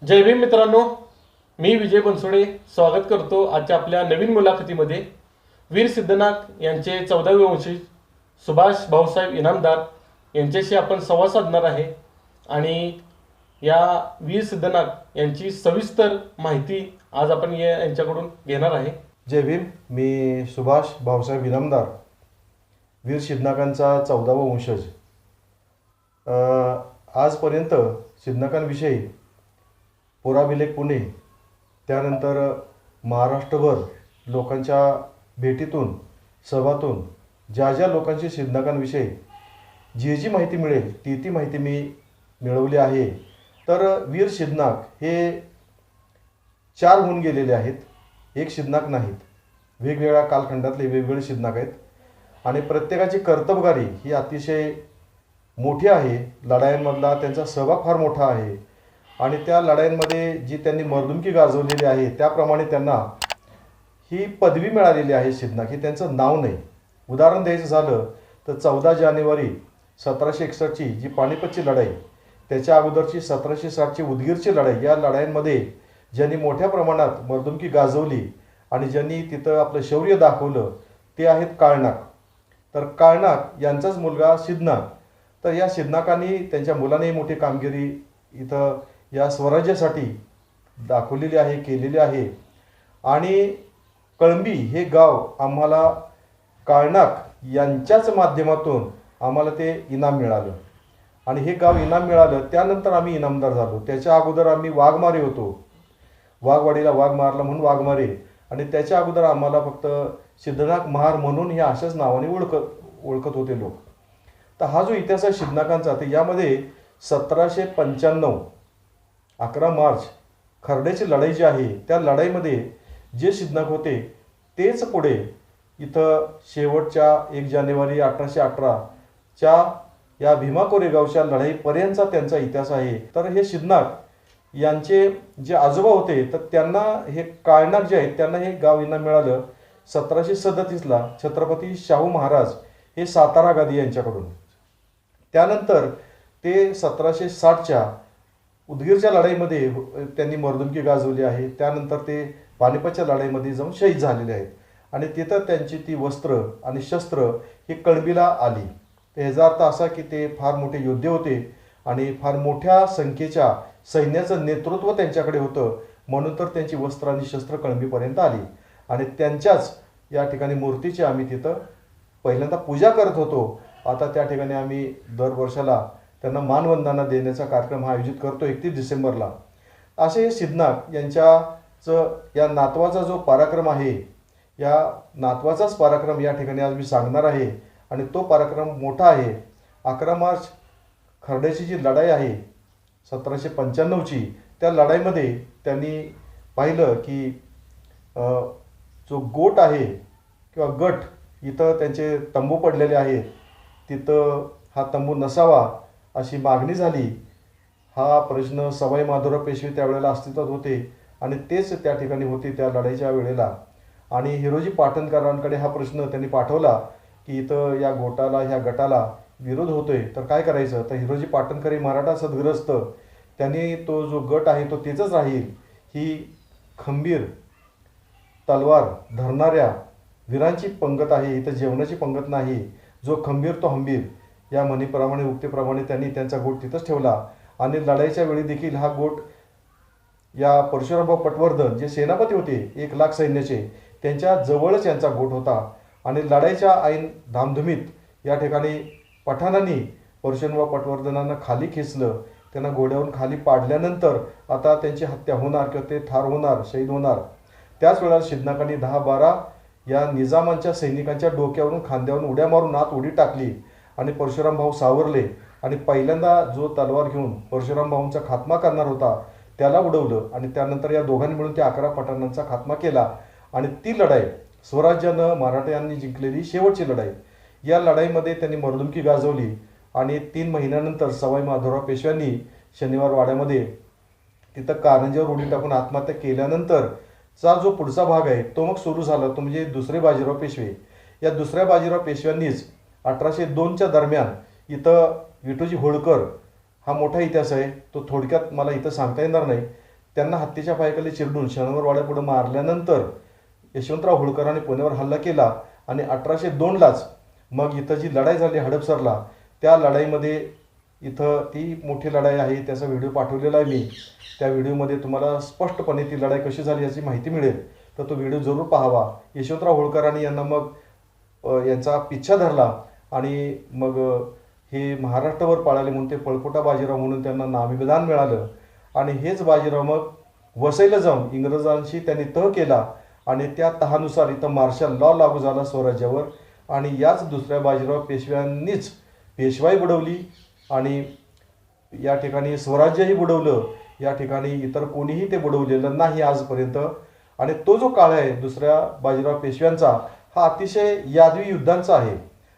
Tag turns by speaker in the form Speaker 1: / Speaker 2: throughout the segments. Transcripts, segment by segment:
Speaker 1: जय भीम मित्रांनो, मी विजय बनसोडे स्वागत करतो आजच्या आपल्या नवीन मुलाखतीमध्ये. वीर सिद्धनाथ यांचे 14वे वंशज सुभाष भाऊसाहेब इनामदार यांच्याशी आपण संवाद साधणार आहे आणि या वीर सिद्धनाथ यांची सविस्तर माहिती आज आपण यांच्याकडून घेणार आहे.
Speaker 2: जय भीम. मी सुभाष भाऊसाहेब इनामदार, वीर सिद्धनाकांचा 14वा वंशज. आजपर्यंत सिद्धनाकांविषयी पुराभिलेख पुणे, त्यानंतर महाराष्ट्रभर लोकांच्या भेटीतून सभातून ज्या ज्या लोकांची सिद्धनाकांविषयी जी माहिती मिळेल ती माहिती मी मिळवली आहे. तर वीर सिद्धनाक हे 4 होऊन गेलेले आहेत, एक सिद्धनाक नाहीत. वेगवेगळ्या कालखंडातले वेगवेगळे सिद्धनाक आहेत आणि प्रत्येकाची कर्तबगारी ही अतिशय मोठी आहे. लढायांमधला त्यांचा सहभाग फार मोठा आहे आणि त्या लढाईंमध्ये जी त्यांनी मर्दुमकी गाजवलेली आहे त्याप्रमाणे त्यांना ही पदवी मिळालेली आहे सिद्धनाक. हे त्यांचं नाव नाही. उदाहरण द्यायचं झालं तर 14 जानेवारी 1761ची जी पानिपतची लढाई, त्याच्या अगोदरची 1760ची उदगीरची लढाई, या लढाईंमध्ये ज्यांनी मोठ्या प्रमाणात मर्दुमकी गाजवली आणि ज्यांनी तिथं आपलं शौर्य दाखवलं ते आहेत काळनाक. तर काळनाक यांचाच मुलगा सिद्धनाक. तर या सिद्धनाकांनी त्यांच्या मुलानेही मोठी कामगिरी इथं या स्वराज्यासाठी दाखवलेली आहे, केलेली आहे. आणि कळंबी हे गाव आम्हाला काळनाक यांच्याच माध्यमातून आम्हाला ते इनाम मिळालं आणि हे गाव इनाम मिळालं. त्यानंतर आम्ही इनामदार झालो. त्याच्या अगोदर आम्ही वाघमारे होतो, वाघवाडीला वाघ मारला म्हणून वाघमारे, आणि त्याच्या अगोदर आम्हाला फक्त सिद्धनाक महार म्हणून ह्या अशाच नावाने ओळखत होते लोक. तर हा जो इतिहास आहे सिद्धनाकांचा, तर यामध्ये 1795 11 मार्च खर्ड्याची लढाई जी आहे त्या लढाईमध्ये जे सिद्धनाक होते तेच पुढे इथं शेवटच्या 1 जानेवारी 1818च्या या भीमा कोरेगावच्या लढाईपर्यंतचा त्यांचा इतिहास आहे. तर हे सिद्धनाक यांचे जे आजोबा होते तर त्यांना हे काळनाक जे आहेत त्यांना हे गाव इनाम मिळालं 1737ला छत्रपती शाहू महाराज हे सातारा गादी यांच्याकडून. त्यानंतर ते 1760च्या उदगीरच्या लढाईमध्ये त्यांनी मर्दुमकी गाजवली आहे. त्यानंतर ते पानिपतच्या लढाईमध्ये जाऊन शहीद झालेले आहेत आणि तिथं त्यांची ती वस्त्र आणि शस्त्र ही कळंबीला आली. तर ह्याचा अर्थ असा की ते फार मोठे योद्धे होते आणि फार मोठ्या संख्येच्या सैन्याचं नेतृत्व त्यांच्याकडे होतं, म्हणून तर त्यांची वस्त्र आणि शस्त्र कळंबीपर्यंत आली. आणि त्यांच्याच या ठिकाणी मूर्तीची आम्ही तिथं पहिल्यांदा पूजा करत होतो. आता त्या ठिकाणी आम्ही दर वर्षाला त्यांना मानवंदना देण्याचा कार्यक्रम हा आयोजित करतो 31 डिसेंबरला. असे सिद्धनाक यांच्याचं या नातवाचा जो पराक्रम आहे, या नातवाचाच पराक्रम या ठिकाणी आज मी सांगणार आहे आणि तो पराक्रम मोठा आहे. 11 मार्च खर्ड्याची जी लढाई आहे 1795ची, त्या लढाईमध्ये त्यांनी पाहिलं की जो गोट आहे किंवा गट इथं त्यांचे तंबू पडलेले आहेत, तिथं हा तंबू नसावा अशी मागणी झाली. हा प्रश्न सवाई माधवराव पेशवे त्यावेळेला अस्तित्वात होते आणि तेच त्या ठिकाणी होते त्या लढाईच्या वेळेला. आणि हिरोजी पाटणकरांकडे हा प्रश्न त्यांनी पाठवला की इथं या गोटाला ह्या गटाला विरोध होतोय तर काय करायचं. तर हिरोजी पाटणकर हे मराठा सद्ग्रस्त, त्यांनी तो जो गट आहे तो तेचच राहील, ही खंबीर तलवार धरणाऱ्या वीरांची पंगत आहे, इथं जेवणाची पंगत नाही, जो खंबीर तो हंबीर या म्हणीप्रमाणे उक्तीप्रमाणे त्यांनी त्यांचा गोट तिथंच ठेवला. आणि लढाईच्या वेळी देखील हा गोट या परशुरामभाऊ पटवर्धन जे सेनापती होते 1 लाख सैन्याचे, त्यांच्या जवळच यांचा गोट होता. आणि लढाईच्या ऐन धामधुमीत या ठिकाणी पठाणांनी परशुरामभाऊ पटवर्धनांना खाली खेचलं. त्यांना घोड्यावरून खाली पाडल्यानंतर आता त्यांची हत्या होणार किंवा ते ठार होणार, शहीद होणार. त्याच वेळेला सिद्धनाकांनी 10-12 या निजामांच्या सैनिकांच्या डोक्यावरून खांद्यावरून उड्या मारून आत उडी टाकली आणि परशुराम भाऊ सावरले आणि पहिल्यांदा जो तलवार घेऊन परशुराम भाऊंचा खात्मा करणार होता त्याला उडवलं आणि त्यानंतर या दोघांनी मिळून त्या 11 पठाणांचा खात्मा केला. आणि ती लढाई स्वराज्यानं मराठ्यांनी जिंकलेली शेवटची लढाई. या लढाईमध्ये त्यांनी मर्दुमकी गाजवली आणि 3 महिन्यानंतर सवाई माधवराव पेशव्यांनी शनिवार वाड्यामध्ये तिथं कारंजेवर उडी टाकून आत्महत्या केल्यानंतरचा जो पुढचा भाग आहे तो मग सुरू झाला, तो म्हणजे दुसरे बाजीराव पेशवे. या दुसऱ्या बाजीराव पेशव्यांनीच 1802च्या दरम्यान इथं विठोजी होळकर हा मोठा इतिहास आहे, तो थोडक्यात मला इथं सांगता येणार नाही. त्यांना हत्तीच्या पायाखाली चिरडून शनिवारवाड्यापुढे मारल्यानंतर यशवंतराव होळकरांनी पुण्यावर हल्ला केला आणि 1802लाच मग इथं जी लढाई झाली हडपसरला, त्या लढाईमध्ये इथं ती मोठी लढाई आहे, त्याचा व्हिडिओ पाठवलेला आहे मी. त्या व्हिडिओमध्ये तुम्हाला स्पष्टपणे ती लढाई कशी झाली याची माहिती मिळेल, तर तो व्हिडिओ जरूर पाहावा. यशवंतराव होळकरांनी यांना मग यांचा पिच्छा धरला आणि मग हे महाराष्ट्रावर पाळाले म्हणून ते पळपुटा बाजीराव म्हणून त्यांना नामविधान मिळालं. आणि हेच बाजीराव मग वसईला जाऊन इंग्रजांशी त्यांनी तह केला आणि त्या तहानुसार इथं मार्शल लॉ लागू झाला स्वराज्यावर. आणि याच दुसऱ्या बाजीराव पेशव्यांनीच पेशवाई बुडवली आणि या ठिकाणी स्वराज्यही बुडवलं. या ठिकाणी इतर कोणीही ते बुडवलेलं नाही आजपर्यंत. आणि तो जो काळ आहे दुसऱ्या बाजीराव पेशव्यांचा, हा अतिशय यादवी युद्धांचा आहे.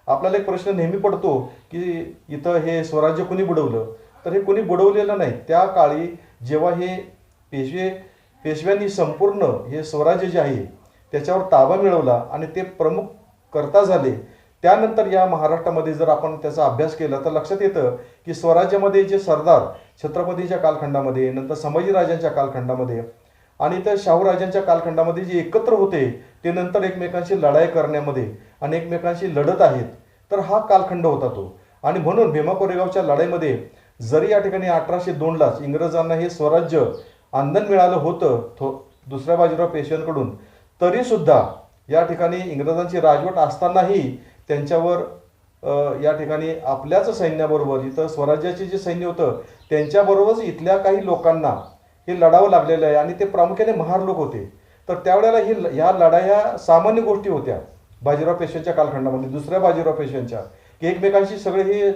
Speaker 2: आपल्याला एक प्रश्न नेहमी पडतो की इथं हे स्वराज्य कोणी बुडवलं, तर हे कोणी बुडवलेलं नाही. त्या काळी जेव्हा हे पेशव्यांनी संपूर्ण हे स्वराज्य जे आहे त्याच्यावर ताबा मिळवला आणि ते प्रमुख कर्ता झाले, त्यानंतर या महाराष्ट्रामध्ये जर आपण त्याचा अभ्यास केला तर लक्षात येतं की स्वराज्यामध्ये जे सरदार छत्रपतीच्या कालखंडामध्ये, नंतर संभाजीराजांच्या कालखंडामध्ये आणि त्या शाहूराजांच्या कालखंडामध्ये जे एकत्र होते ते नंतर एकमेकांशी लढाई करण्यामध्ये आणि एकमेकांशी लढत आहेत, तर हा कालखंड होता तो. आणि म्हणून भीमा कोरेगावच्या लढाईमध्ये जरी या ठिकाणी 1802लाच इंग्रजांना हे स्वराज्य आंदण मिळालं होतं दुसऱ्या बाजीराव पेशव्यांकडून, तरीसुद्धा या ठिकाणी इंग्रजांची राजवट असतानाही त्यांच्यावर या ठिकाणी आपल्याच सैन्याबरोबर इथं स्वराज्याचे जे सैन्य होतं त्यांच्याबरोबरच इथल्या काही लोकांना हे लढावं लागलेलं आहे. आणि ते प्रामुख्याने महार लोक होते. तर त्यावेळेला ह्या लढाया सामान्य गोष्टी होत्या बाजीराव पेशव्यांच्या कालखंडामध्ये, दुसऱ्या बाजीराव पेशव्यांच्या, की एकमेकांशी सगळे हे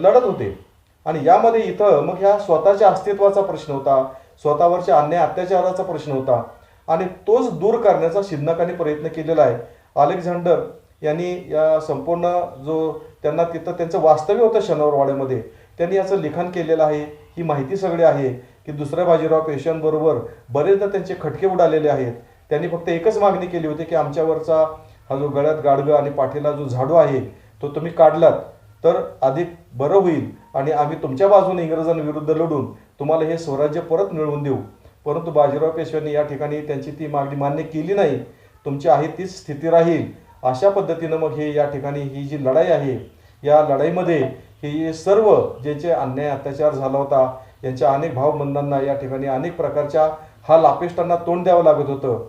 Speaker 2: लढत होते. आणि यामध्ये इथं मग ह्या स्वतःच्या अस्तित्वाचा प्रश्न होता, स्वतःवरच्या अन्याय अत्याचाराचा प्रश्न होता आणि तोच दूर करण्याचा सिद्धनाकांनी प्रयत्न केलेला आहे. अलेक्झांडर यांनी या संपूर्ण जो त्यांना तिथं त्यांचं वास्तव्य होतं शनिवारवाड्यामध्ये, त्यांनी याचं लिखाण केलेलं आहे. ही माहिती सगळी आहे की दुसऱ्या बाजीराव पेशव्यांबरोबर बरेचदा त्यांचे खटके उडालेले आहेत. त्यांनी फक्त एकच मागणी केली होती की आमच्यावरचा हा जो गळ्यात गाडगं आणि पाठीला जो झाडू आहे तो तुम्ही काढलात तर अधिक बरं होईल आणि आम्ही तुमच्या बाजूने इंग्रजांविरुद्ध लढून तुम्हाला हे स्वराज्य परत मिळवून देऊ. परंतु बाजीराव पेशव्यांनी या ठिकाणी त्यांची ती मागणी मान्य केली नाही. तुमची आहे तीच स्थिती राहील. अशा पद्धतीनं मग हे या ठिकाणी ही जी लढाई आहे, या लढाईमध्ये हे सर्व ज्यांचे अन्याय अत्याचार झाला होता, यांच्या अनेक भावबंधांना या ठिकाणी अनेक प्रकारच्या हाल अपेष्टांना तोंड द्यावं लागत होतं.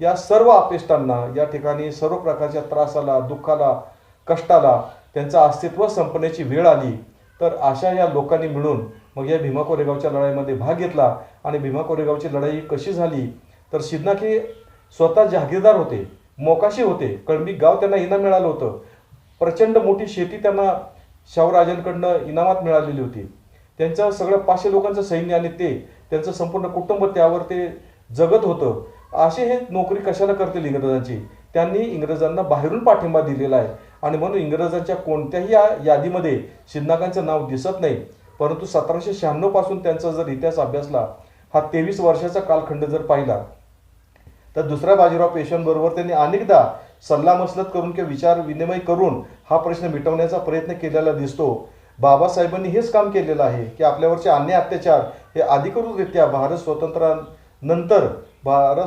Speaker 2: या सर्व अपेष्टांना या ठिकाणी सर्व प्रकारच्या त्रासाला, दुःखाला, कष्टाला त्यांचं अस्तित्व संपण्याची वेळ आली. तर अशा या लोकांनी मिळून मग या भीमा कोरेगावच्या लढाईमध्ये भाग घेतला. आणि भीमा कोरेगावची लढाई कशी झाली तर सिद्धनाकी स्वतः जहागीरदार होते, मोकाशी होते. कळंबी गाव त्यांना इनाम मिळालं होतं. प्रचंड मोठी शेती त्यांना शाहूराजांकडनं इनामात मिळालेली होती. त्यांचं सगळं 500 लोकांचं सैन्य आणि ते त्यांचं संपूर्ण कुटुंब त्यावर ते जगत होतं. असे हे नोकरी कशाला करतील इंग्रजांची? त्यांनी इंग्रजांना बाहेरून पाठिंबा दिलेला आहे आणि म्हणून इंग्रजांच्या कोणत्याही यादीमध्ये सिद्धनाकांचं नाव दिसत नाही. परंतु 1796 पासून त्यांचा जर इतिहास अभ्यासला, हा 23 वर्षाचा कालखंड जर पाहिला, तर दुसऱ्या बाजीराव पेशव्यांबरोबर त्यांनी अनेकदा सल्लामसलत करून किंवा विचार विनिमय करून हा प्रश्न मिटवण्याचा प्रयत्न केलेला दिसतो. बाबासाहेबांनी हेच काम केलेलं आहे की आपल्यावरचे अन्याय अत्याचार हे अधिकृतरित्या भारत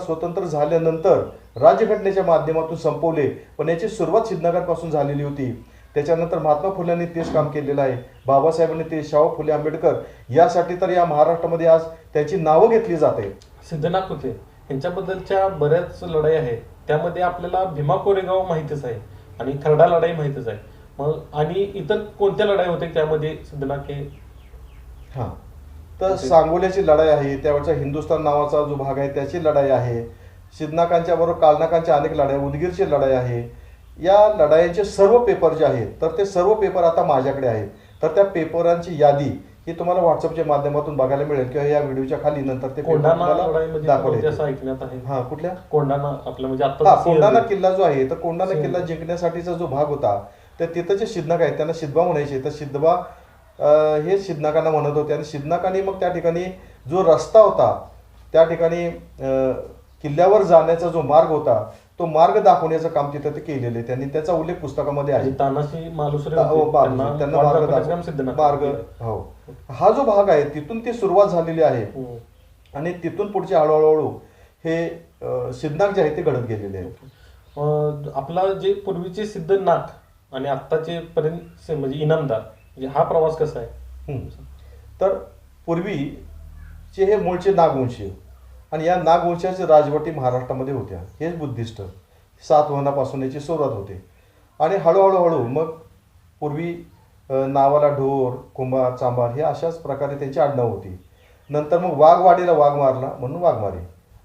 Speaker 2: स्वतंत्र झाल्यानंतर राज्यघटनेच्या माध्यमातून संपवले. पण याची सुरुवात सिद्धनाकांपासून झालेली होती. त्याच्यानंतर महात्मा फुल्यांनी तेच काम केलेलं आहे. बाबासाहेबांनी ते, शाहू फुले आंबेडकर, यासाठी तर या महाराष्ट्रामध्ये आज त्यांची नावं घेतली जाते.
Speaker 1: सिद्धनाक होते यांच्याबद्दलच्या बऱ्याच लढाई आहेत. त्यामध्ये आपल्याला भीमा कोरेगाव माहितीच आहे आणि खर्डा लढाई माहितीच आहे. मग आणि इतर कोणत्या लढाई होते त्यामध्ये सिद्धनाक हे?
Speaker 2: हां, तर सांगोल्याची लढाई आहे, त्यावेळचा हिंदुस्थान नावाचा जो भाग आहे त्याची लढाई आहे. सिद्धनाकांच्या बरोबर कालनाकांच्या अनेक लढाई, उदगीरची लढाई आहे. या लढाईचे सर्व पेपर जे आहेत तर ते सर्व पेपर आता माझ्याकडे आहेत. तर त्या पेपरांची यादी ही तुम्हाला व्हॉट्सअपच्या माध्यमातून बघायला मिळेल किंवा या व्हिडिओच्या खाली नंतर ते
Speaker 1: दाखवले.
Speaker 2: हा, कुठल्या
Speaker 1: कोंढाणा आपलं म्हणजे आता
Speaker 2: कोंढाणा किल्ला जो आहे, तर कोंढाणा किल्ला जिंकण्यासाठीचा जो भाग होता, तर तिथं जे सिद्धनाक आहेत त्यांना सिद्धबा म्हणायचे. तर सिद्धबा हे सिद्धनाकांना म्हणत होते. आणि सिद्धनाकांनी मग त्या ठिकाणी जो रस्ता होता, त्या ठिकाणी किल्ल्यावर जाण्याचा जो मार्ग होता, तो मार्ग दाखवण्याचं काम तिथं ते केलेले. त्यांनी त्याचा उल्लेख पुस्तकामध्ये आहे.
Speaker 1: तानाजी मालुसरे
Speaker 2: त्यांना मार्ग. हो, हा जो भाग आहे तिथून ती सुरुवात झालेली आहे. आणि तिथून पुढचे हळूहळू हे सिद्धनाक जे आहे ते घडत गेलेले आहेत.
Speaker 1: आपला जे पूर्वीचे सिद्धनाक आणि आत्ताचे पर्यंत म्हणजे इनामदार म्हणजे हा प्रवास कसा आहे?
Speaker 2: तर पूर्वीचे हे मूळचे नागवंशीय आणि या नागवंशाच्या राजवटी महाराष्ट्रामध्ये होत्या. हेच बुद्धिस्ट सातवाहनापासून याची सुरुवात होते आणि हळूहळू मग पूर्वी नावाला ढोर, कुंभार, चांभार हे अशाच प्रकारे त्यांची आडनाव होती. नंतर मग वाघवाडीला वाघ मारला म्हणून वाघमारे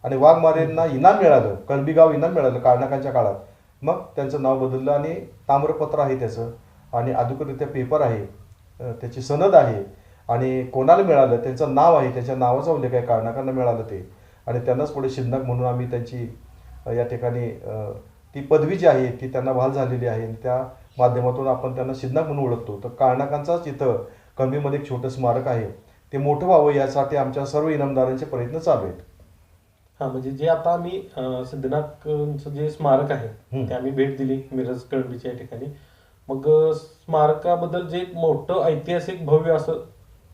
Speaker 2: आणि वाघमारेंना इनाम मिळालं, कळंबीगाव इनाम मिळालं काळनाकांच्या काळात. मग त्यांचं नाव बदललं आणि ताम्रपत्र आहे त्याचं आणि अधिकृतरित्या पेपर आहे, त्याची सनद आहे आणि कोणाला मिळालं त्याचं नाव आहे, त्याच्या नावाचा उल्लेख आहे, काळनाकांना मिळालं ते आणि त्यांनाच पुढे सिद्धनाक म्हणून आम्ही त्यांची या ठिकाणी ती पदवी जी आहे ती त्यांना बहाल झालेली आहे आणि त्या माध्यमातून आपण त्यांना सिद्धनाक म्हणून ओळखतो. तर काळनाकांचाच इथं कळंबीमध्ये एक छोटं स्मारक आहे, ते मोठं व्हावं यासाठी आमच्या सर्व इनामदारांचे प्रयत्न चालू आहेत.
Speaker 1: हा म्हणजे जे आता आम्ही सिद्धनाथचं जे स्मारक आहे ते आम्ही भेट दिली मिरज कळंबीच्या या ठिकाणी. मग स्मारकाबद्दल जे एक मोठं ऐतिहासिक भव्य असं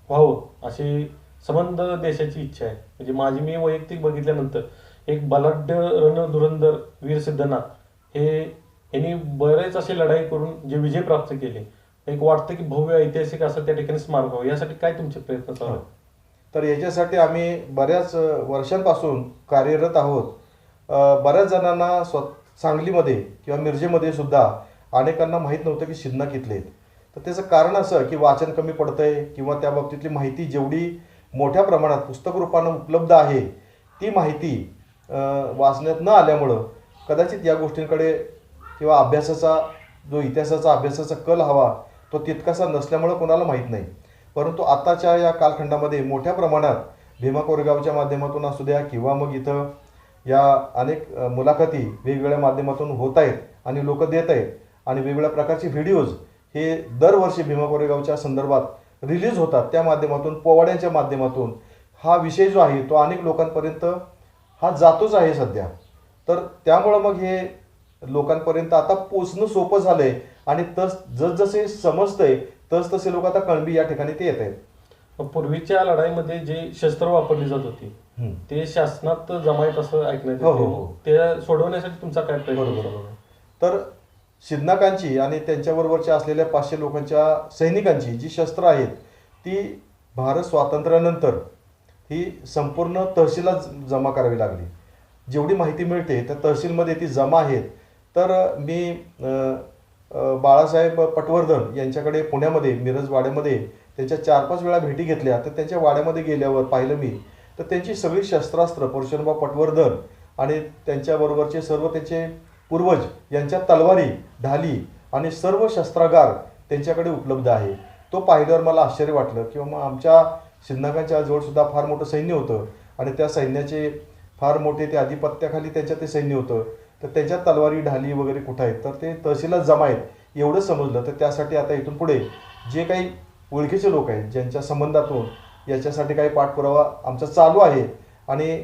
Speaker 1: व्हावं अशी संबंध देशाची इच्छा आहे. म्हणजे माझी मी वैयक्तिक बघितल्यानंतर एक बलाढ्य रणधुरंधर वीर सिद्धनाथ हे यांनी बरेच असे लढाई करून जे विजय प्राप्त केले, एक वाटतं की भव्य ऐतिहासिक असं त्या ठिकाणी स्मारक व्हावं. यासाठी काय तुमचे प्रयत्न चालू आहेत?
Speaker 2: तर याच्यासाठी आम्ही बऱ्याच वर्षांपासून कार्यरत आहोत. बऱ्याच जणांना सांगलीमध्ये किंवा मिरजेमध्ये सुद्धा अनेकांना माहीत नव्हतं की सिद्धनाक इथले आहेत. तर त्याचं कारण असं की वाचन कमी पडतंय किंवा त्या बाबतीतली माहिती जेवढी मोठ्या प्रमाणात पुस्तक रूपानं उपलब्ध आहे ती माहिती वाचण्यात न आल्यामुळं कदाचित या गोष्टींकडे किंवा अभ्यासाचा जो इतिहासाचा अभ्यासाचा कल हवा तो तितकासा नसल्यामुळं कोणाला माहीत नाही. परंतु आताच्या या कालखंडामध्ये मोठ्या प्रमाणात भीमा कोरेगावच्या माध्यमातून असू द्या किंवा मग इथं या अनेक मुलाखती वेगवेगळ्या माध्यमातून होत आहेत आणि लोक देत आहेत आणि वेगवेगळ्या प्रकारचे व्हिडिओज हे दरवर्षी भीमा कोरेगावच्या संदर्भात रिलीज होतात. त्या माध्यमातून पोवाड्यांच्या माध्यमातून हा विषय जो आहे तो अनेक लोकांपर्यंत हा जातोच आहे सध्या. तर त्यामुळं मग हे लोकांपर्यंत आता पोचणं सोपं झालंय आणि जसजसे समजतंय तसतसे लोक आता कळंबी या ठिकाणी ते येत आहेत.
Speaker 1: पूर्वीच्या लढाईमध्ये जे शस्त्र वापरली जात होती ते शासनात जमायत असं ऐकण्यात येतं. ते सोडवण्यासाठी तुमचा काय प्रयत्न?
Speaker 2: बरोबर. तर सिद्धनाकांची आणि त्यांच्याबरोबरच्या असलेल्या 500 लोकांच्या सैनिकांची जी शस्त्र आहेत ती भारत स्वातंत्र्यानंतर ही संपूर्ण तहसीलला जमा करावी लागली. जेवढी माहिती मिळते त्या तहसीलमध्ये ती जमा आहेत. तर मी बाळासाहेब पटवर्धन यांच्याकडे पुण्यामध्ये मिरज वाड्यामध्ये त्यांच्या 4-5 वेळा भेटी घेतल्या. तर त्यांच्या वाड्यामध्ये गेल्यावर पाहिलं मी तर त्यांची सगळी शस्त्रास्त्र परशुराम पटवर्धन आणि त्यांच्याबरोबरचे सर्व त्यांचे पूर्वज यांच्या तलवारी, ढाली आणि सर्व शस्त्रागार त्यांच्याकडे उपलब्ध आहे. तो पाहिल्यावर मला आश्चर्य वाटलं किंवा मग आमच्या सिद्धनाकांच्या जवळसुद्धा फार मोठं सैन्य होतं आणि त्या सैन्याचे फार मोठे ते आधिपत्याखाली त्यांच्या ते सैन्य होतं. तर त्यांच्या तलवारी, ढाली वगैरे कुठं आहेत तर ते तहसीलला जमा आहेत एवढं समजलं. तर त्यासाठी आता इथून पुढे जे काही ओळखीचे लोक आहेत ज्यांच्या संबंधातून याच्यासाठी काही पाठपुरावा आमचा चालू आहे आणि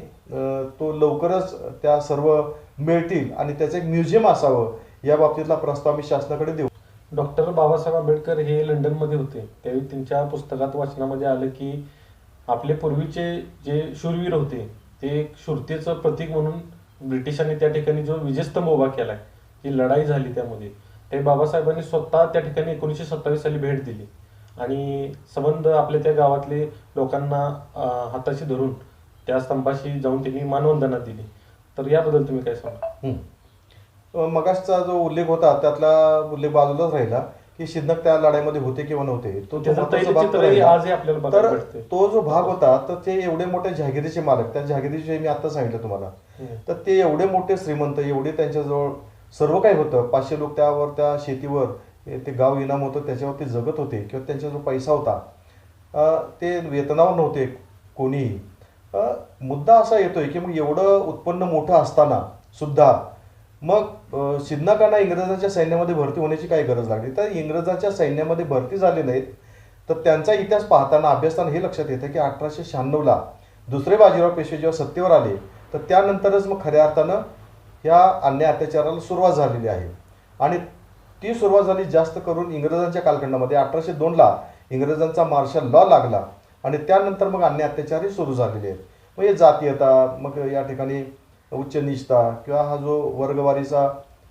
Speaker 2: तो लवकरच त्या सर्व मिळतील आणि त्याचं एक म्युझियम असावं या बाबतीतला प्रस्ताव आम्ही शासनाकडे देऊ.
Speaker 1: डॉक्टर बाबासाहेब आंबेडकर हे लंडनमध्ये होते त्यावेळी त्यांच्या पुस्तकात वाचनामध्ये आलं की आपले पूर्वीचे जे शूरवीर होते ते शूरतेचं प्रतीक म्हणून ब्रिटिशांनी त्या ठिकाणी जो विजयस्तंभ उभा केलाय, ही लढाई झाली त्यामध्ये, ते बाबासाहेबांनी स्वतः त्या ठिकाणी 1927 साली भेट दिली आणि संबंध आपल्या त्या गावातले लोकांना हाताशी धरून त्या स्तंभाशी जाऊन त्यांनी मानवंदना दिली. तर याबद्दल तुम्ही काय सांगा?
Speaker 2: मगाशचा जो उल्लेख होता त्यातला उल्लेख बाजूलाच राहिला की सिद्धनाक त्या लढाईमध्ये होते किंवा नव्हते. तर तो जो भाग होता तर ते एवढे मोठे जहागिरीचे मालक, त्या जहागिरीचे मी आता सांगितलं तुम्हाला, तर ते एवढे मोठे श्रीमंत, एवढे त्यांच्याजवळ सर्व काही होतं. 500 लोक त्यावर त्या शेतीवर ते गाव इनाम होतं त्याच्यावर ते जगत होते किंवा त्यांचा जो पैसा होता ते वेतनावर नव्हते कोणीही. मुद्दा असा येतोय की मग एवढं उत्पन्न मोठं असताना सुद्धा मग सिद्धनाकांना इंग्रजांच्या सैन्यामध्ये भरती होण्याची काय गरज लागली? तर इंग्रजांच्या सैन्यामध्ये भरती झाले नाहीत. तर त्यांचा इतिहास पाहताना अभ्यासताना हे लक्षात येतं की 1896ला दुसरे बाजीराव पेशवे जेव्हा सत्तेवर आले तर त्यानंतरच मग खऱ्या अर्थानं ह्या अन्याय अत्याचाराला सुरुवात झालेली आहे आणि ती सुरुवात झाली जास्त करून इंग्रजांच्या कालखंडामध्ये. 1802ला इंग्रजांचा मार्शल लॉ लागला आणि त्यानंतर मग अन्याय अत्याचारही सुरू झालेले आहेत. मग हे जातीयता, मग या ठिकाणी उच्च नीचता किंवा हा जो वर्गवारीचा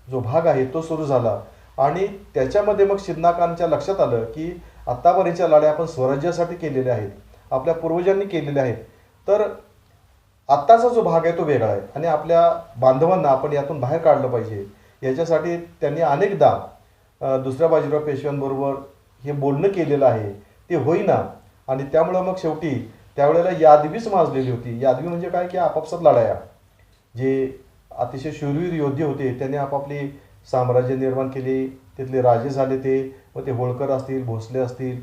Speaker 2: जो भाग आहे तो सुरू झाला. आणि त्याच्यामध्ये मग शिंदे लक्षात आलं की आत्तापर्यंतच्या लढाई आपण स्वराज्यासाठी केलेल्या आहेत, आपल्या पूर्वजांनी केलेल्या आहेत, तर आत्ताचा जो भाग आहे तो वेगळा आहे आणि आपल्या बांधवांना आपण यातून बाहेर काढलं पाहिजे. याच्यासाठी त्यांनी अनेकदा दुसऱ्या बाजीराव पेशव्यांबरोबर हे बोलणं केलेलं आहे, ते होईना. आणि त्यामुळं मग शेवटी त्यावेळेला यादवीच माजलेली होती. यादवी म्हणजे काय की आपापसात लढाया, जे अतिशय शूरवीर योद्धे होते त्यांनी आपापली साम्राज्य निर्माण केली, तिथले राजे झाले ते, मग ते होळकर असतील, भोसले असतील,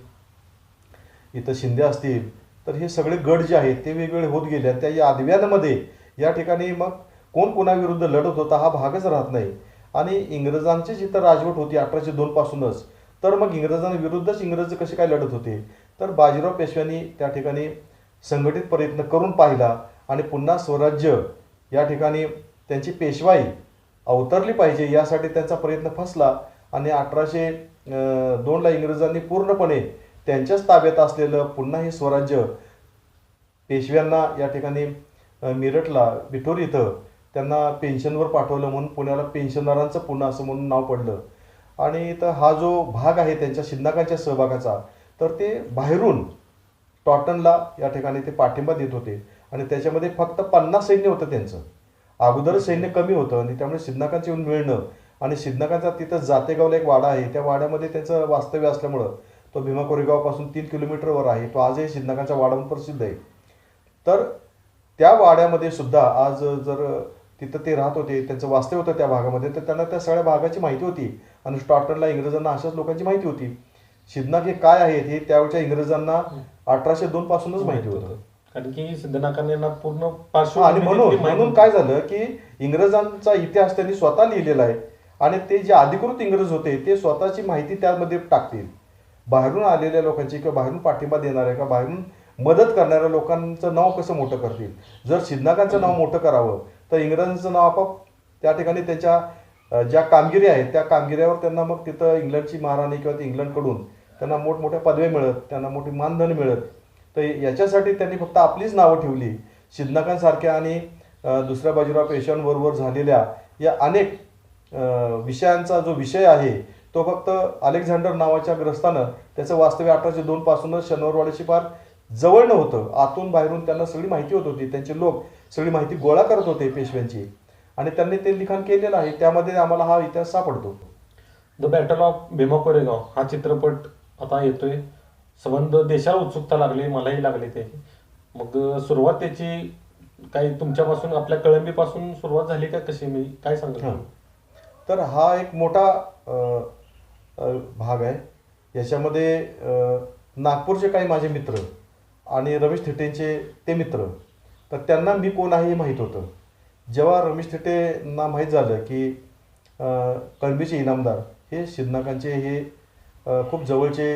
Speaker 2: इथं शिंदे असतील, तर हे सगळे गट जे आहेत ते वेगवेगळे होत गेले. त्या यादव्यांमध्ये या ठिकाणी मग कोण कोणाविरुद्ध लढत होता हा भागच राहत नाही. आणि इंग्रजांची जिथं राजवट होती 1802 पासूनच, तर मग इंग्रजांविरुद्धच इंग्रज कसे काय लढत होते, तर बाजीराव पेशव्यांनी त्या ठिकाणी संघटित प्रयत्न करून पाहिला आणि पुन्हा स्वराज्य या ठिकाणी त्यांची पेशवाई अवतरली पाहिजे यासाठी त्यांचा प्रयत्न फसला. आणि 1802ला इंग्रजांनी पूर्णपणे त्यांच्याच ताब्यात असलेलं पुन्हा हे स्वराज्य पेशव्यांना या ठिकाणी मिरटला बिठोर इथं त्यांना पेन्शनवर पाठवलं, म्हणून पुण्याला पेन्शनरांचं पुन्हा असं म्हणून नाव पडलं. आणि इथं हा जो भाग आहे त्यांच्या शिंदे सहभागाचा, तर ते बाहेरून टॉटनला या ठिकाणी ते पाठिंबा देत होते. आणि त्याच्यामध्ये फक्त 50 सैन्य होतं त्यांचं, अगोदर सैन्य कमी होतं. आणि त्यामुळे शिंदेचं येऊन मिळणं, आणि शिंदेचा तिथं जातेगावला एक वाडा आहे, त्या वाड्यामध्ये त्यांचं वास्तव्य असल्यामुळं तो भीमा कोरेगावपासून 3 किलोमीटरवर आहे, तो आजही शिंदेच्या वाडा म्हणून प्रसिद्ध आहे. तर त्या वाड्यामध्ये सुद्धा आज जर तिथं ते राहत होते, त्यांचं वास्तव्य होतं त्या भागामध्ये, तर त्यांना त्या सगळ्या भागाची माहिती होती. आणि स्टॉर्टनला इंग्रजांना अशाच लोकांची माहिती होती. शिंदे काय आहेत हे त्यावेळच्या इंग्रजांना 1802 पासूनच माहिती होतं.
Speaker 1: कारण की सिद्धनाकांना पूर्ण
Speaker 2: आणि
Speaker 1: पार्श्वभूमी
Speaker 2: म्हणून काय झालं की इंग्रजांचा इतिहास त्यांनी स्वतः लिहिलेला आहे. आणि ते जे अधिकृत इंग्रज होते ते स्वतःची माहिती त्यामध्ये टाकतील. बाहेरून आलेल्या लोकांची किंवा बाहेरून पाठिंबा देणाऱ्या किंवा बाहेरून मदत करणाऱ्या लोकांचं नाव कसं मोठं करतील. जर शिंदेचं नाव मोठं करावं तर इंग्रजांचं नाव आपोआप त्या ठिकाणी त्यांच्या ज्या कामगिरी आहेत त्या कामगिरीवर त्यांना मग तिथं इंग्लंडची महाराणी किंवा इंग्लंडकडून त्यांना मोठमोठ्या पदव्या मिळत, त्यांना मोठी मानधन मिळत. तर याच्यासाठी त्यांनी फक्त आपलीच नावं ठेवली. शिंदेसारख्या आणि दुसऱ्या बाजीराव पेशव्यांबरोबर झालेल्या या अनेक विषयांचा जो विषय आहे तो फक्त अलेक्झांडर नावाच्या ग्रस्तानं त्याचं वास्तव्य 1802 पासूनच शनिवारवाड्याशी फार जवळ नव्हतं. आतून बाहेरून त्यांना सगळी माहिती होत होती, त्यांचे लोक सगळी माहिती गोळा करत होते पेशव्यांची, आणि त्यांनी ते लिखाण केलेलं आहे. त्यामध्ये आम्हाला हा इतिहास सापडतो.
Speaker 1: The battle of Bhima Koregaon हा चित्रपट आता येतोय. संबंध देशाला उत्सुकता लागली, मलाही लागली त्याची. मग सुरुवात त्याची काही तुमच्यापासून आपल्या कळंबीपासून सुरुवात झाली का, कशी मी काय सांगतो.
Speaker 2: तर हा एक मोठा भाग आहे. याच्यामध्ये नागपूरचे काही माझे मित्र आणि रमेश थिटेंचे ते मित्र, तर त्यांना मी कोण आहे हे माहीत होतं. जेव्हा रमेश थिटेंना माहीत झालं की कळंबीचे इनामदार हे शिंदेचे हे खूप जवळचे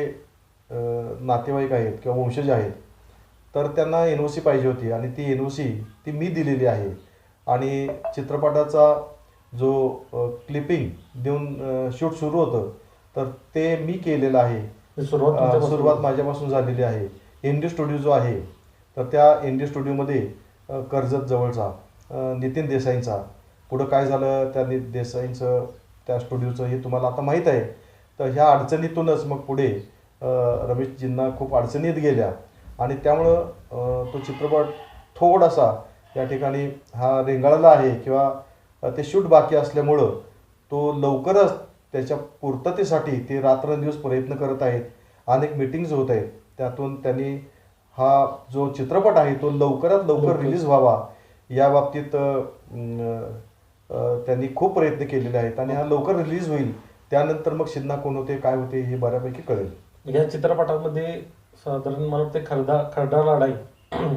Speaker 2: नातेवाईक आहेत किंवा वंशज आहेत, तर त्यांना NOC पाहिजे होती. आणि ती NOC ती मी दिलेली आहे. आणि चित्रपटाचा जो क्लिपिंग देऊन शूट सुरू होतं तर ते मी केलेलं आहे. सुरुवात माझ्यापासून झालेली आहे. ND स्टुडिओ जो आहे तर त्या ND स्टुडिओमध्ये कर्जत जवळचा नितीन देसाईंचा, पुढं काय झालं त्या देसाईंचं त्या स्टुडिओचं हे तुम्हाला आता माहीत आहे. तर ह्या अडचणीतूनच मग पुढे रमेशजींना खूप अडचणीत गेल्या आणि त्यामुळं तो चित्रपट थोडासा या ठिकाणी हा रेंगाळला आहे किंवा ते शूट बाकी असल्यामुळं तो लवकरच त्याच्या पूर्ततेसाठी ते रात्रंदिवस प्रयत्न करत आहेत. अनेक मीटिंग्ज होत आहेत. त्यातून त्यांनी हा जो चित्रपट आहे तो लवकरात लवकर रिलीज व्हावा या बाबतीत त्यांनी खूप प्रयत्न केलेले आहेत. आणि हा लवकर रिलीज होईल, त्यानंतर मग शिंदे कोण होते काय होते हे बऱ्यापैकी कळेल.
Speaker 1: या चित्रपटामध्ये साधारण मला वाटतं खरडा लढाई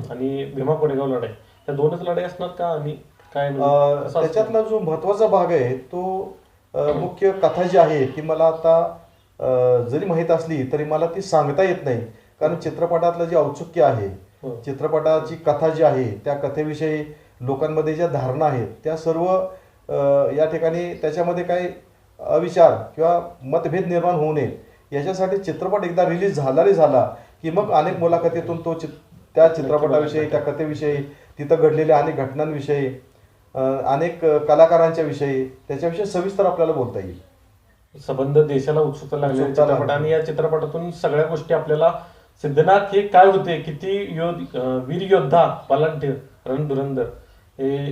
Speaker 1: आणि भीमा कोरेगाव लढाई या दोनच लढाई असणार का, आणि काय
Speaker 2: त्याच्यातला जो महत्त्वाचा भाग आहे तो मुख्य कथा जी आहे ती मला आता जरी माहीत असली तरी मला ती सांगता येत नाही. कारण चित्रपटातलं जे औत्सुक्य आहे, चित्रपटाची कथा जी आहे त्या कथेविषयी लोकांमध्ये ज्या धारणा आहेत त्या सर्व या ठिकाणी त्याच्यामध्ये काही अविचार किंवा मतभेद निर्माण होऊ नये याच्यासाठी चित्रपट एकदा रिलीज झाला की मग अनेक मुलाखतीतून तो त्या चित्रपटाविषयी, त्या कथेविषयी, तिथं घडलेल्या अनेक घटनांविषयी, अनेक कलाकारांच्या विषयी, त्याच्याविषयी सविस्तर आपल्याला बोलता येईल.
Speaker 1: संबंध देशाला उत्सुकता लागलेला
Speaker 2: उत्सुकता
Speaker 1: चित्रपट, आणि या चित्रपटातून सगळ्या गोष्टी आपल्याला सिद्धनाथ हे काय होते, किती वीर योद्धा, पालांटे, रणधुरंदर, हे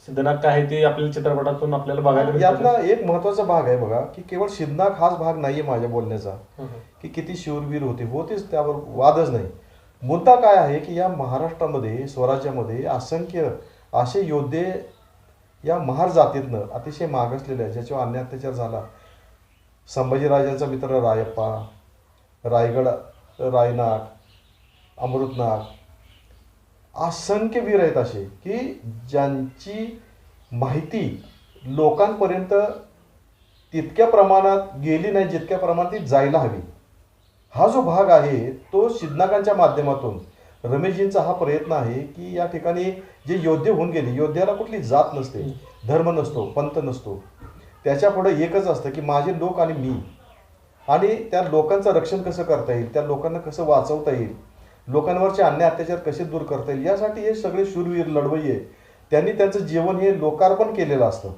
Speaker 1: सिद्धनाथ काय आहे ते आपल्या चित्रपटातून आपल्याला बघायला मिळतं.
Speaker 2: यातला एक महत्वाचा भाग आहे बघा, की केवळ सिद्धनाथ हाच भाग नाहीये माझ्या बोलण्याचा, की किती शूरवीर होतेच, त्यावर वादच नाही. मुद्दा काय आहे की या महाराष्ट्रामध्ये, स्वराज्यामध्ये असंख्य असे योद्धे या महार जातीतनं अतिशय मागासलेले आहेत, ज्याच्यावर अन्याय अत्याचार झाला. संभाजीराजांचा मित्र रायप्पा, रायगड रायनाग, अमृतनाग, असंख्य वीर आहेत असे की ज्यांची माहिती लोकांपर्यंत तितक्या प्रमाणात गेली नाही जितक्या प्रमाणात ती जायला हवी. हा जो भाग आहे तो सिद्धनाथांच्या माध्यमातून रमेशजींचा हा प्रयत्न आहे की या ठिकाणी जे योद्धे होऊन गेले, योद्ध्याला कुठली जात नसते, धर्म नसतो, पंथ नसतो, त्याच्या पुढे एकच असतं की माझे लोक आणि मी, आणि त्या लोकांचं रक्षण कसं करता येईल, त्या लोकांना कसं वाचवता येईल, लोकांवरचे अन्याय अत्याचार कसे दूर करता येईल, यासाठी हे सगळे शूरवीर लढवय्ये त्यांनी त्यांचं जीवन हे लोकार्पण केलेलं असतं.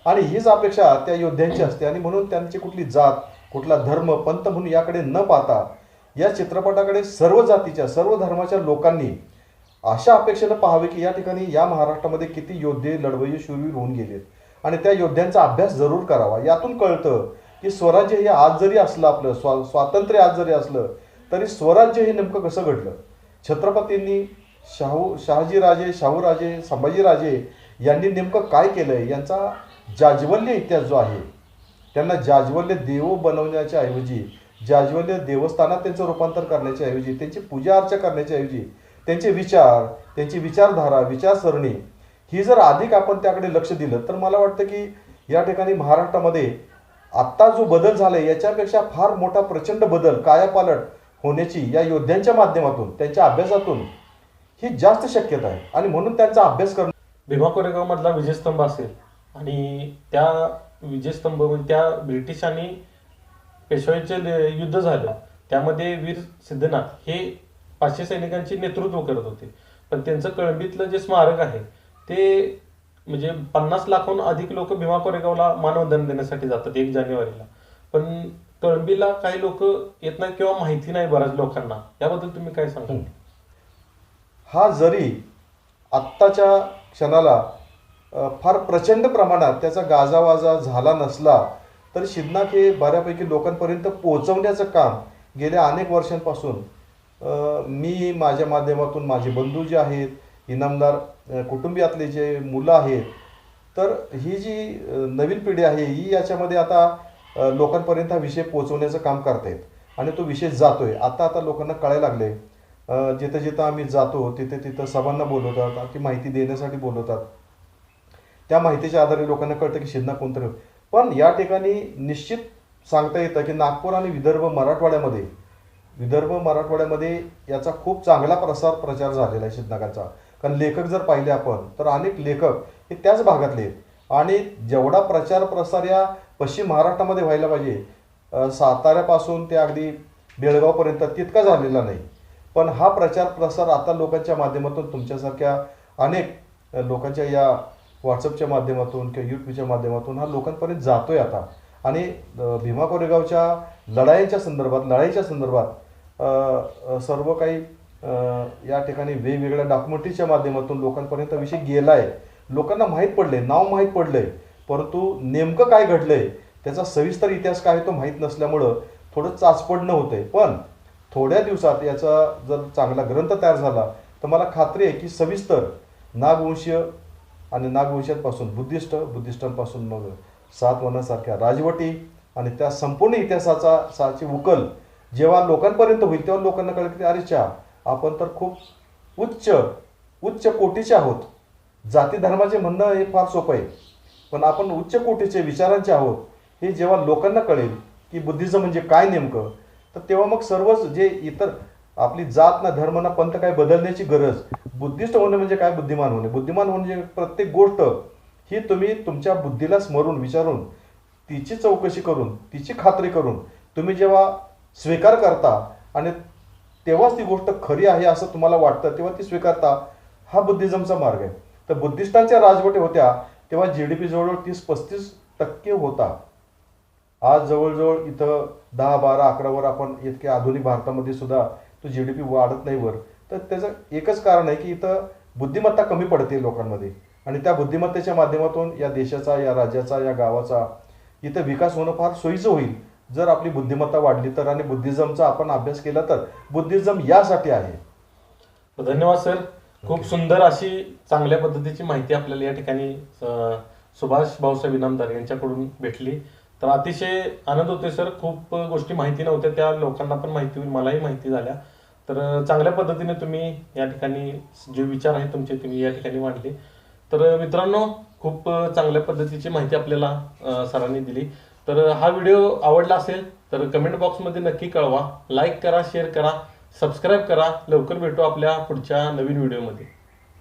Speaker 2: आणि हीच अपेक्षा त्या योद्ध्यांची असते. आणि म्हणून त्यांची कुठली जात, कुठला धर्म, पंथ म्हणून याकडे न पाहता या चित्रपटाकडे सर्व जातीच्या, सर्व धर्माच्या लोकांनी अशा अपेक्षेनं पाहावे की या ठिकाणी या महाराष्ट्रामध्ये किती योद्धे, लढवय्ये, शूरवीर होऊन गेलेत, आणि त्या योद्ध्यांचा अभ्यास जरूर करावा. यातून कळतं की स्वराज्य हे आज जरी असलं, आपलं स्वातंत्र्य आज जरी असलं, तरी स्वराज्य हे नेमकं कसं घडलं. छत्रपतींनी, शहाजीराजे, शाहूराजे, संभाजीराजे यांनी नेमकं काय केलंय, यांचा जाज्वल्य इतिहास जो आहे, त्यांना जाज्वल्य देव बनवण्याच्या ऐवजी, जाज्वल्य देवस्थानात त्यांचं रूपांतर करण्याच्या ऐवजी, त्यांची पूजा अर्चा करण्याच्या ऐवजी, त्यांचे विचार, त्यांची विचारधारा, विचारसरणी ही जर अधिक आपण त्याकडे लक्ष दिलं, तर मला वाटतं की या ठिकाणी महाराष्ट्रामध्ये आत्ता जो बदल झालाय याच्यापेक्षा फार मोठा प्रचंड बदल, कायापालट होण्याची या योद्ध्यांच्या माध्यमातून, त्यांच्या अभ्यासातून ही जास्त शक्यता आहे. आणि म्हणून त्यांचा अभ्यास करणं.
Speaker 1: भीमा कोरेगाव मधला विजयस्तंभ असेल, आणि त्या विजयस्तंभ म्हणजे त्या ब्रिटिश आणि पेशवाईचे युद्ध झालं, त्यामध्ये वीर सिद्धनाथ हे 500 सैनिकांचे नेतृत्व करत होते. पण त्यांचं कळंबीतलं जे स्मारक आहे ते म्हणजे 50 लाखाहून अधिक लोक भीमा कोरेगावला मानवंदना देण्यासाठी जातात 1 जानेवारीला. पण कळंबीला काही लोक येत नाही किंवा माहिती नाही बऱ्याच लोकांना. याबद्दल तुम्ही काय सांगाल?
Speaker 2: हा जरी आत्ताच्या क्षणाला फार प्रचंड प्रमाणात त्याचा गाजावाजा झाला नसला, तरी सिद्धनाथ हे बऱ्यापैकी लोकांपर्यंत पोहोचवण्याचं काम गेल्या अनेक वर्षांपासून मी माझ्या माध्यमातून, माझे बंधू जे आहेत, इनामदार कुटुंबियातले जे मुलं आहेत, तर ही जी नवीन पिढी आहे ही याच्यामध्ये आता लोकांपर्यंत हा विषय पोहोचवण्याचं काम करतायत. आणि तो विषय जातोय. आता लोकांना कळायला लागले. जिथं जिथं आम्ही जातो तिथं सभांना बोलवतात, ती माहिती देण्यासाठी बोलवतात. त्या माहितीच्या आधारे लोकांना कळतं की सिद्धनाथ कोणतरी. पण या ठिकाणी निश्चित सांगता येतं की नागपूर आणि विदर्भ मराठवाड्यामध्ये याचा खूप चांगला प्रचार झालेला आहे सिद्धनाथांचा. कारण लेखक जर पाहिले आपण, तर अनेक लेखक हे त्याच भागातले आहेत. आणि जेवढा प्रचार प्रसार या पश्चिम महाराष्ट्रामध्ये व्हायला पाहिजे, साताऱ्यापासून ते अगदी बेळगावपर्यंत तितका झालेला नाही. पण हा प्रचार प्रसार आता लोकांच्या माध्यमातून, तुमच्यासारख्या अनेक लोकांच्या या व्हॉट्सअपच्या माध्यमातून किंवा यूट्यूबच्या माध्यमातून हा लोकांपर्यंत जातोय आता. आणि भीमा कोरेगावच्या लढाईच्या संदर्भात सर्व काही या ठिकाणी वेगवेगळ्या डॉक्युमेंटरीच्या माध्यमातून लोकांपर्यंत विषय गेलाय, लोकांना माहीत पडलंय, नाव माहीत पडलंय. परंतु नेमकं काय घडलंय, त्याचा सविस्तर इतिहास काय तो माहीत नसल्यामुळं थोडं चाचपडणं होतंय. पण थोड्या दिवसात याचा जर चांगला ग्रंथ तयार झाला, तर मला खात्री आहे की सविस्तर नागवंशीय आणि नागवंशांपासून बुद्धिस्टांपासून मग सातवाहनासारख्या राजवटी आणि त्या संपूर्ण इतिहासाची उकल जेव्हा लोकांपर्यंत होईल, तेव्हा लोकांना कळेल की अरे चा, आपण तर खूप उच्च कोटीचे आहोत. जाती धर्माचे म्हणणं हे फार सोपं आहे, पण आपण उच्च कोटीचे विचारांचे आहोत हे जेव्हा लोकांना कळेल की बुद्धिझम म्हणजे काय नेमकं, तर तेव्हा मग सर्वच जे इतर आपली जात ना, धर्म ना, पंथ काय बदलण्याची गरज. बुद्धिस्ट होणे म्हणजे काय, बुद्धिमान होणे. बुद्धिमान म्हणजे प्रत्येक गोष्ट ही तुम्ही तुमच्या बुद्धीला स्मरून, विचारून, तिची चौकशी करून, तिची खात्री करून तुम्ही जेव्हा स्वीकार करता आणि तेव्हाच ती गोष्ट खरी आहे असं तुम्हाला वाटतं, तेव्हा ती स्वीकारता. हा बुद्धिझमचा मार्ग आहे. तर बुद्धिस्टांच्या राजवटी होत्या तेव्हा GDP जवळजवळ 30-35% होता. आज जवळजवळ इथं 10-12-11वर आपण इतक्या आधुनिक भारतामध्ये सुद्धा तो GDP वाढत नाही वर. तर त्याचं एकच कारण आहे की इथं बुद्धिमत्ता कमी पडते लोकांमध्ये, आणि त्या बुद्धिमत्तेच्या माध्यमातून या देशाचा, या राज्याचा, या गावाचा इथं विकास होणं फार सोयीचं होईल जर आपली बुद्धिमत्ता वाढली तर, आणि बुद्धिझमचा आपण अभ्यास केला तर. बुद्धिझम यासाठी आहे.
Speaker 1: धन्यवाद सर. खूप सुंदर अशी चांगल्या पद्धतीची माहिती आपल्याला या ठिकाणी सुभाष भाऊसाहेब इनामदार यांच्याकडून भेटली. तर अतिशय आनंद होतोय सर. खूप गोष्टी माहिती नव्हत्या, त्या लोकांना पण माहिती होईल, मलाही माहिती झाल्या. तर चांगल्या पद्धतीने तुम्ही या ठिकाणी जे विचार आहेत तुमचे तुम्ही या ठिकाणी मांडले. तर मित्रांनो, खूप चांगल्या पद्धतीची माहिती आपल्याला सरांनी दिली. तर हा व्हिडिओ आवडला असेल तर कमेंट बॉक्समध्ये नक्की कळवा. लाईक करा, शेअर करा, सबस्क्राईब करा. लवकर भेटू आपल्या पुढच्या नवीन व्हिडिओमध्ये.